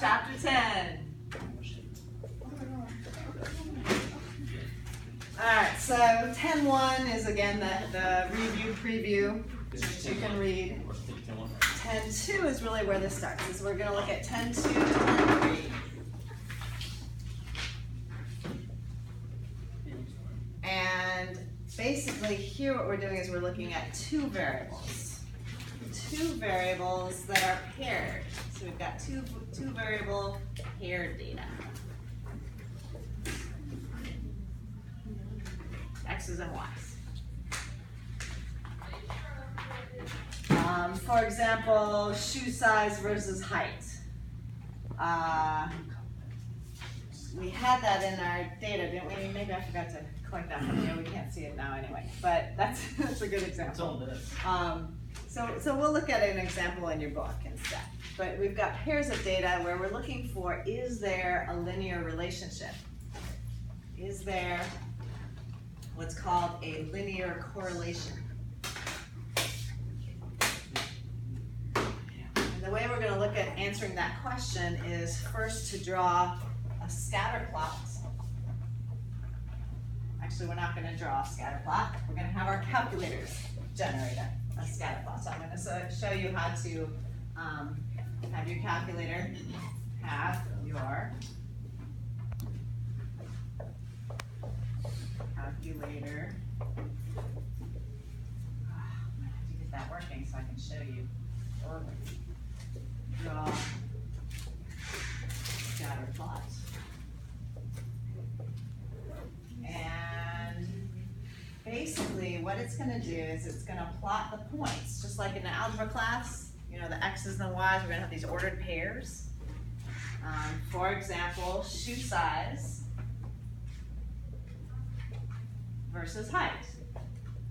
chapter 10. Alright, so 10.1 is again the review preview that you can read. 10.2 is really where this starts. So we're going to look at 10.2 to 10.3. And basically here what we're doing is we're looking at two variables. Two variables that are paired. So we've got two variable paired data. X's and Y's. For example, shoe size versus height. We had that in our data, didn't we? Maybe I forgot to collect that from you. We can't see it now anyway, but that's a good example. So we'll look at an example in your book instead. But we've got pairs of data where we're looking for, is there a linear relationship? Is there what's called a linear correlation? And the way we're going to look at answering that question is first to draw a scatter plot. Actually, we're not going to draw a scatter plot. We're going to have our calculators generate a scatter plot. So I'm going to show you how to have your calculator have your calculator. I have to get that working so I can show you. Draw scatter plot. And basically what it's going to do is it's going to plot the points, just like in the algebra class. You know, the X's and the Y's, we're going to have these ordered pairs. For example, shoe size versus height.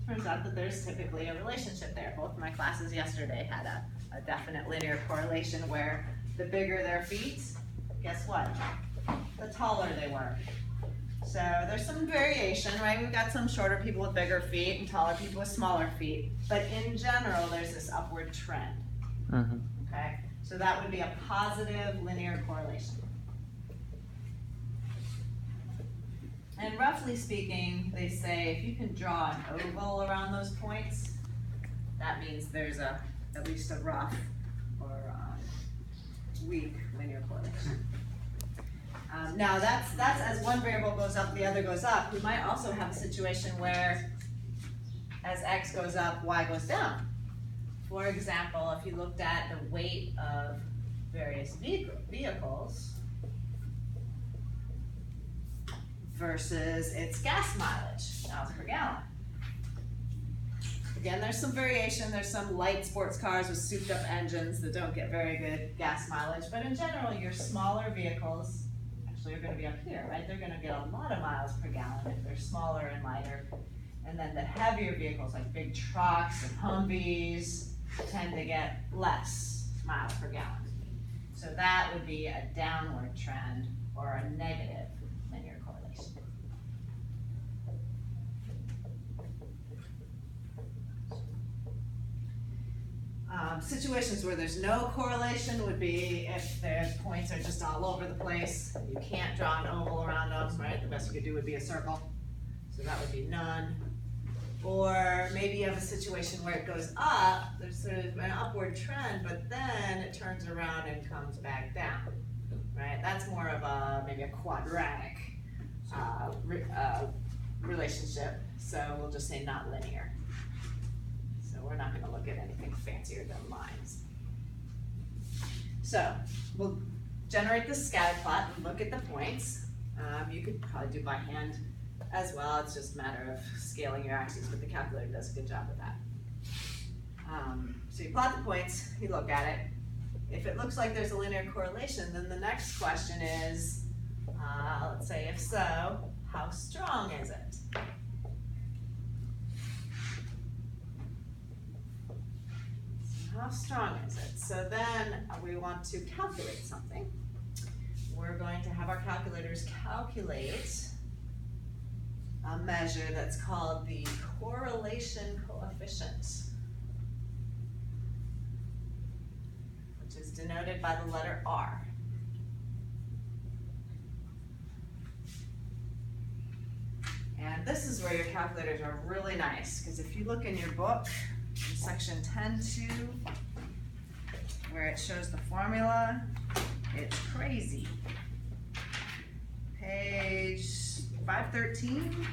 Turns out that there's typically a relationship there. Both of my classes yesterday had a definite linear correlation where the bigger their feet, guess what? The taller they were. So there's some variation, right? We've got some shorter people with bigger feet and taller people with smaller feet. But in general, there's this upward trend. Okay? So that would be a positive linear correlation. And roughly speaking, they say if you can draw an oval around those points, that means there's at least a rough or weak linear correlation. Now that's as one variable goes up, the other goes up. We might also have a situation where as X goes up, Y goes down. For example, if you looked at the weight of various vehicles versus its gas mileage, miles per gallon. Again, there's some variation. There's some light sports cars with souped up engines that don't get very good gas mileage, but in general, your smaller vehicles actually are going to be up here, right? They're going to get a lot of miles per gallon if they're smaller and lighter. And then the heavier vehicles like big trucks and Humvees tend to get less miles per gallon. So that would be a downward trend or a negative linear correlation. Situations where there's no correlation would be if the points are just all over the place. You can't draw an oval around them, right? The best you could do would be a circle. So that would be none. Or maybe you have a situation where it goes up, there's sort of an upward trend, but then it turns around and comes back down, right? That's more of maybe a quadratic relationship, so we'll just say not linear. So we're not going to look at anything fancier than lines. So we'll generate the scatter plot and look at the points. You could probably do by hand as well. It's just a matter of scaling your axes, but the calculator does a good job with that. So you plot the points, you look at it. If it looks like there's a linear correlation, then the next question is, let's say if so, how strong is it? So how strong is it? So then we want to calculate something. We're going to have our calculators calculate a measure that's called the correlation coefficient, which is denoted by the letter R. And this is where your calculators are really nice, because if you look in your book, in section 10.2, where it shows the formula, it's crazy. Page 513.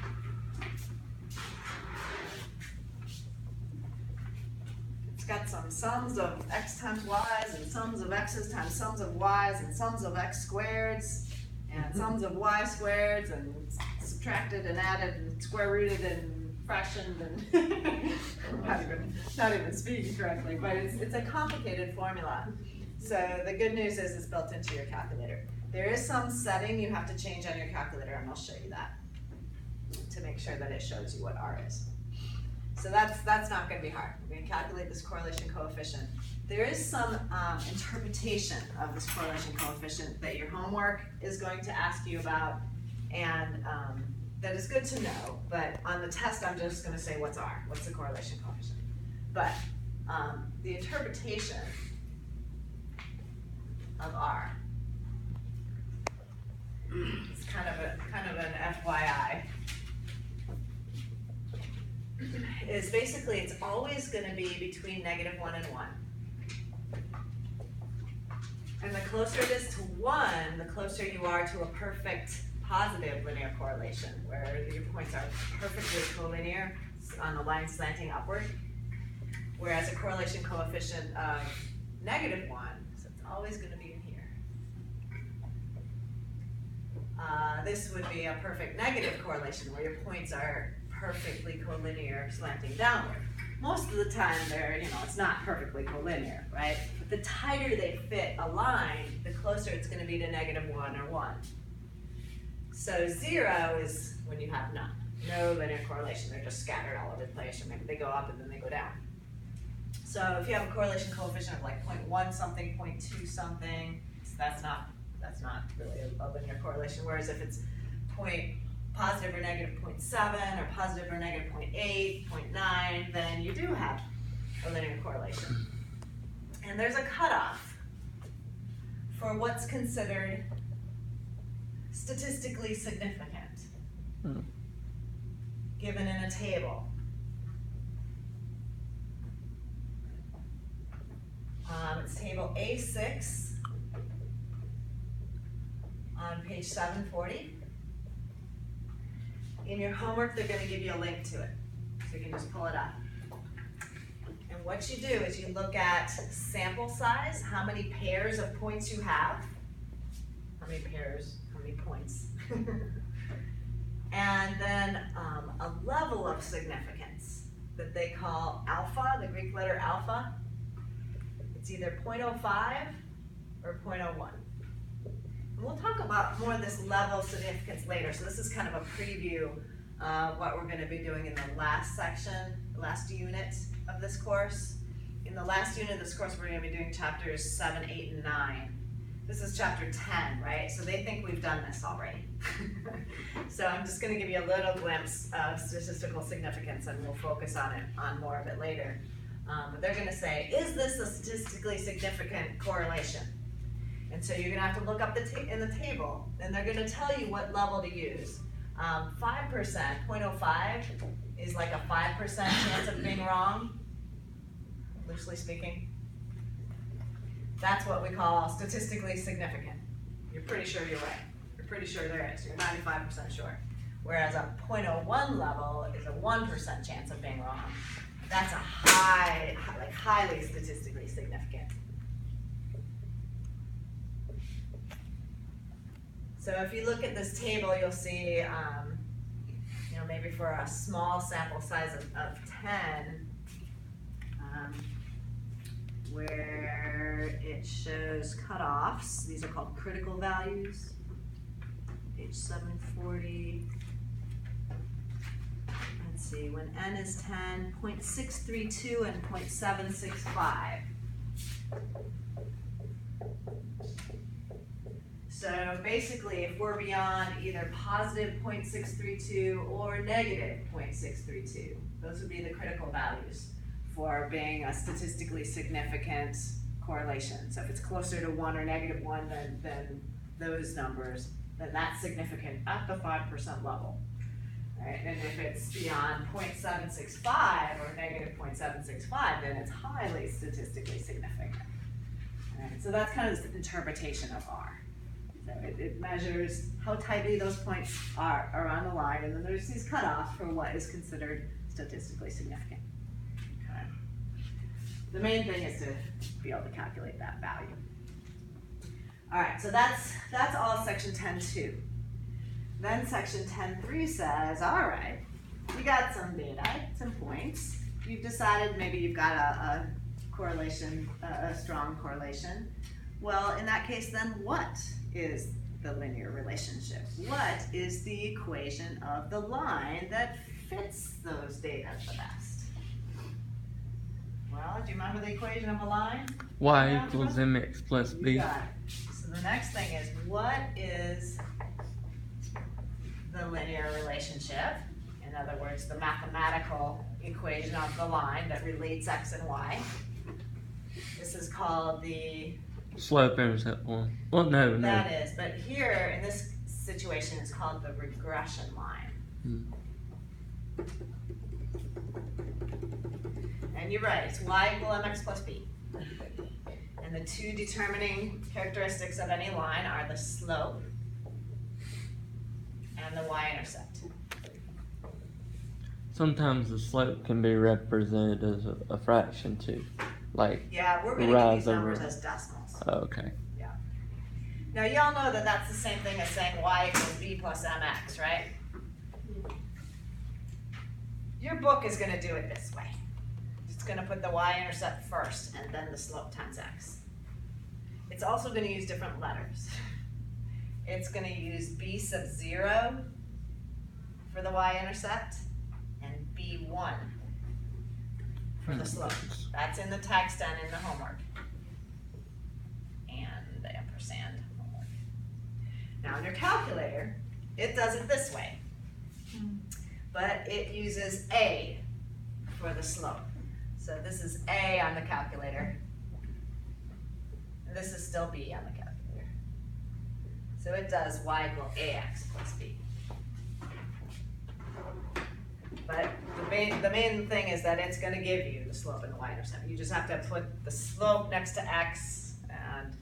It's got some sums of x times y's and sums of x's times sums of y's and sums of x squareds and sums of y squareds and subtracted and added and square rooted and fractioned and not even speaking correctly, but it's a complicated formula. So the good news is it's built into your calculator. There is some setting you have to change on your calculator, and I'll show you that to make sure that it shows you what R is. So that's not going to be hard. We're going to calculate this correlation coefficient. There is some interpretation of this correlation coefficient that your homework is going to ask you about, and that is good to know, but on the test I'm just going to say what's R, what's the correlation coefficient. But the interpretation of R is kind of an FYI. Is basically it's always going to be between -1 and 1. And the closer it is to 1, the closer you are to a perfect positive linear correlation, where your points are perfectly collinear on the line slanting upward. Whereas a correlation coefficient of -1, so it's always going to be in here. This would be a perfect negative correlation, where your points are perfectly collinear slanting downward. Most of the time it's not perfectly collinear, right? But the tighter they fit a line, the closer it's going to be to -1 or 1. So 0 is when you have none. No linear correlation. They're just scattered all over the place, or maybe they go up and then they go down. So if you have a correlation coefficient of like 0.1 something, 0.2 something, that's not really a linear correlation. Whereas if it's positive or negative 0.7 or positive or negative 0.8, 0.9, then you do have a linear correlation. And there's a cutoff for what's considered statistically significant, given in a table. It's table A6 on page 740. In your homework, they're going to give you a link to it, so you can just pull it up. And what you do is you look at sample size, how many pairs of points you have, how many points, and then a level of significance that they call alpha, the Greek letter alpha. It's either 0.05 or 0.01. And we'll talk about more of this level of significance later, so this is kind of a preview of what we're going to be doing in the last section, the last unit of this course. In the last unit of this course, we're going to be doing chapters 7, 8, and 9. This is chapter 10, right? So they think we've done this already. So I'm just going to give you a little glimpse of statistical significance, and we'll focus on more of it later. But they're going to say, is this a statistically significant correlation? And so you're going to have to look up in the table, and they're going to tell you what level to use. 5%, 0.05 is like a 5% chance of being wrong, loosely speaking. That's what we call statistically significant. You're pretty sure you're right. You're pretty sure there is. You're 95% sure. Whereas a 0.01 level is a 1% chance of being wrong. That's a highly statistically significant. So if you look at this table, you'll see, maybe for a small sample size of 10, where it shows cutoffs. These are called critical values. Page 740. Let's see, when n is 10, 0.632 and 0.765. So basically, if we're beyond either positive 0.632 or negative 0.632, those would be the critical values for being a statistically significant correlation. So if it's closer to 1 or -1 than those numbers, then that's significant at the 5% level. right? And if it's beyond 0.765 or negative 0.765, then it's highly statistically significant. All right, so that's kind of the interpretation of R. So it measures how tightly those points are around the line, and then there's these cutoffs for what is considered statistically significant. Okay. The main thing is to be able to calculate that value. All right, so that's all section 10.2. Then section 10.3 says, all right, you got some data, some points. You've decided maybe you've got a correlation, a strong correlation. Well, in that case, then what is the linear relationship? What is the equation of the line that fits those data the best? Well, do you remember the equation of a line? Y equals mx plus b. You got it. So the next thing is, what is the linear relationship? In other words, the mathematical equation of the line that relates x and y. This is called the slope-intercept one. Well, no. That is, but here in this situation, it's called the regression line. And you're right, it's y equal mx plus b. And the two determining characteristics of any line are the slope and the y-intercept. Sometimes the slope can be represented as a fraction too. Like, yeah, we're going to get these numbers as decimals. Oh, okay. Yeah. Now, y'all know that that's the same thing as saying y equals b plus mx, right? Your book is going to do it this way. It's going to put the y-intercept first and then the slope times x. It's also going to use different letters. It's going to use b sub 0 for the y-intercept and b1 for the slope. That's in the text and in the homework. And the ampersand homework. Now on your calculator, it does it this way. But it uses A for the slope. So this is A on the calculator. And this is still B on the calculator. So it does y equal ax plus b. But the main thing is that it's going to give you the slope and the y-intercept. You just have to put the slope next to x and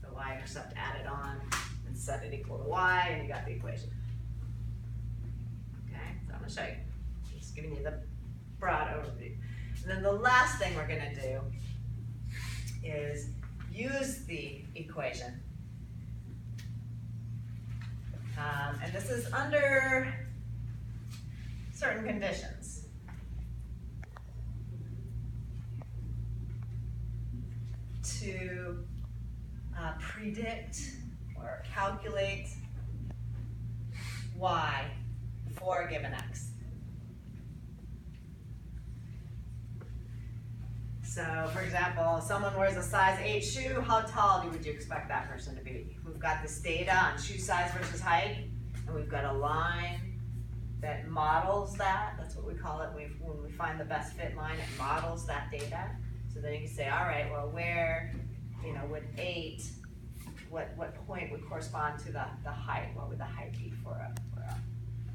the y-intercept added on and set it equal to y, and you got the equation. Okay, so I'm going to show you. Just giving you the broad overview. And then the last thing we're going to do is use the equation. And this is under certain conditions. To predict or calculate y for a given x. So, for example, someone wears a size 8 shoe, how tall would you expect that person to be? We've got this data on shoe size versus height, and we've got a line that models that. That's what we call it. When we find the best fit line, it models that data. So then you can say, all right, well, where, would 8, what point would correspond to the height? What would the height be for a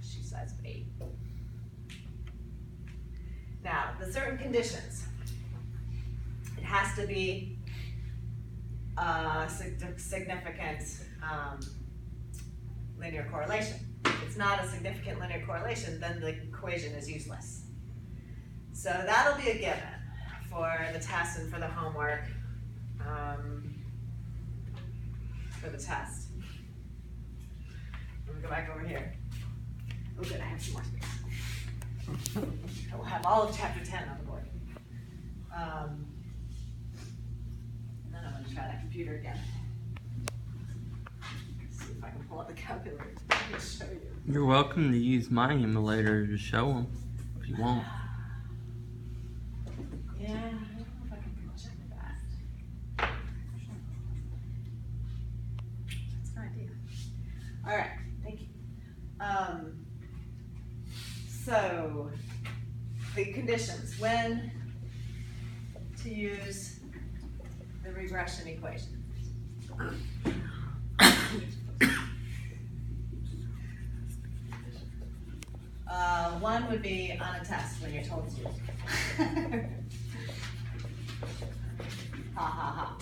shoe size of 8? Now, the certain conditions. It has to be a significant linear correlation. If it's not a significant linear correlation, then the equation is useless. So that'll be a given for the test and for the homework, for the test. Let me go back over here. Oh good, I have some more space. We'll have all of chapter 10 on the board. And then I'm going to try that computer again. See if I can pull up the calculator to show you. You're welcome to use my emulator to show them if you want. Yeah, I don't know if I can project that. That's an idea. All right, thank you. So, the conditions, when to use the regression equation. 1 would be on a test when you're told to. Ha ha ha.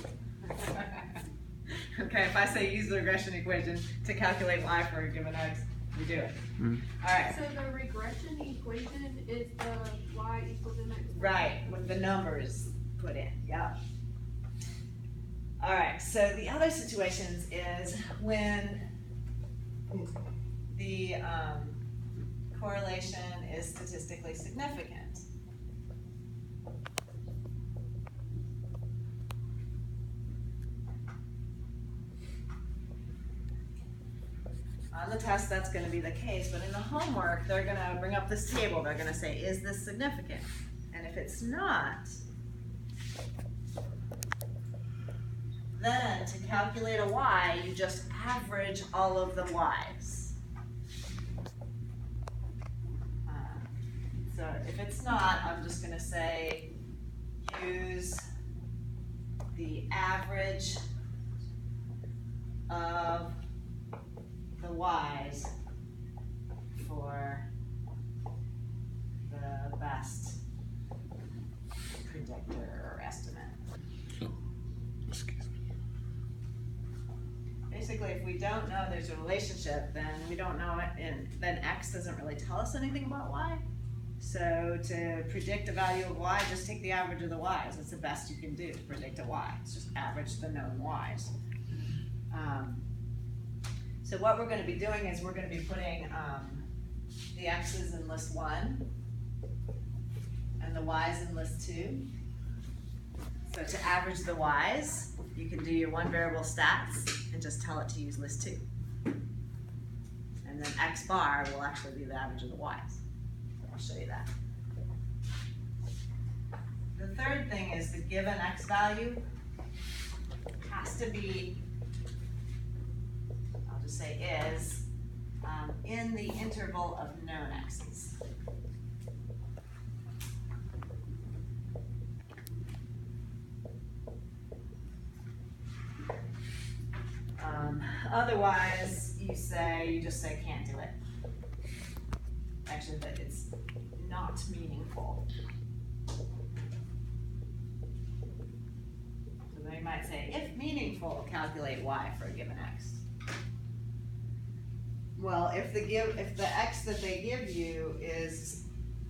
Okay, if I say use the regression equation to calculate y for a given x, you do it. Alright. So the regression equation is the y equals mx? Right, with the numbers put in, yep. Alright, so the other situations is when the correlation is statistically significant. On the test, that's going to be the case, but in the homework, they're going to bring up this table. They're going to say, is this significant? And if it's not, then to calculate a y, you just average all of the y's. So if it's not, I'm just going to say use the average of the y's for the best predictor or estimate. Excuse me. Basically, if we don't know there's a relationship, then we don't know it, and then x doesn't really tell us anything about y. So to predict a value of y, just take the average of the y's. That's the best you can do to predict a y. It's just average the known y's. So what we're going to be doing is we're going to be putting the x's in list 1 and the y's in list 2. So to average the y's, you can do your one variable stats and just tell it to use list 2. And then x bar will actually be the average of the y's. So I'll show you that. The third thing is the given x value has to be, say is, in the interval of known x's. Otherwise, you just say can't do it. Actually, that it's not meaningful. So they might say, if meaningful, calculate y for a given x. Well, if the x that they give you is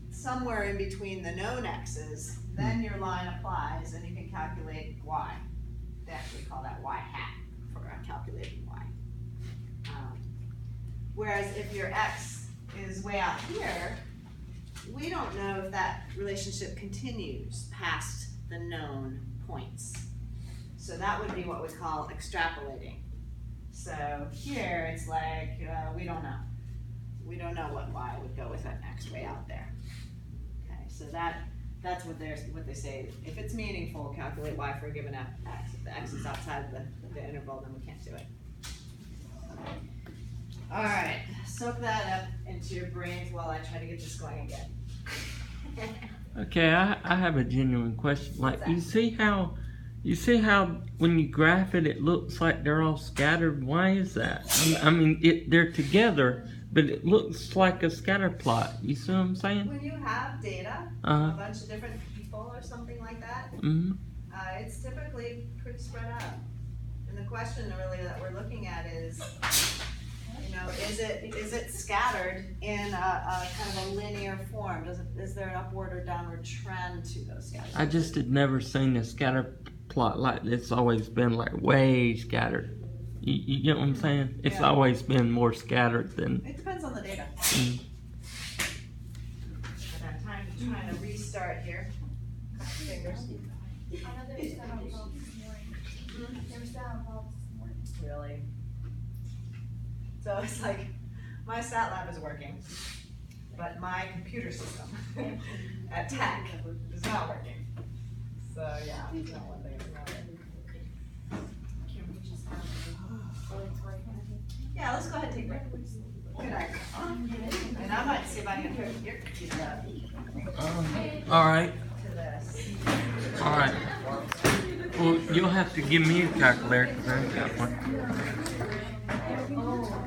somewhere in between the known x's, then your line applies and you can calculate y. They actually call that y hat for calculating y. Whereas if your x is way out here, we don't know if that relationship continues past the known points. So that would be what we call extrapolating. So here it's like, we don't know. We don't know what y would go with an x way out there. Okay, so that's what they say. If it's meaningful, calculate y for a given x. If the x is outside the interval, then we can't do it. All right, soak that up into your brains while I try to get this going again. Okay, I have a genuine question. Like, you see how when you graph it, it looks like they're all scattered? Why is that? I mean, they're together, but it looks like a scatter plot. You see what I'm saying? When you have data, a bunch of different people or something like that, it's typically pretty spread out. And the question really that we're looking at is, is it scattered in a kind of a linear form? Is there an upward or downward trend to those scatters? I just had never seen a scatter plot like this. It's always been like way scattered. You get what I'm saying? It's always been more scattered than. It depends on the data. I'm trying to restart here. Fingers. I know they were still on calls this morning. They were still on calls this morning. Really? So it's like, my stat lab is working, but my computer system at tech is not working. So yeah, it's not one thing, it's not working. Yeah, let's go ahead and take a break. Good night. And I might see if I can hook your computer up All right. to this. All right. Well, you'll have to give me a calculator because I ain't got one.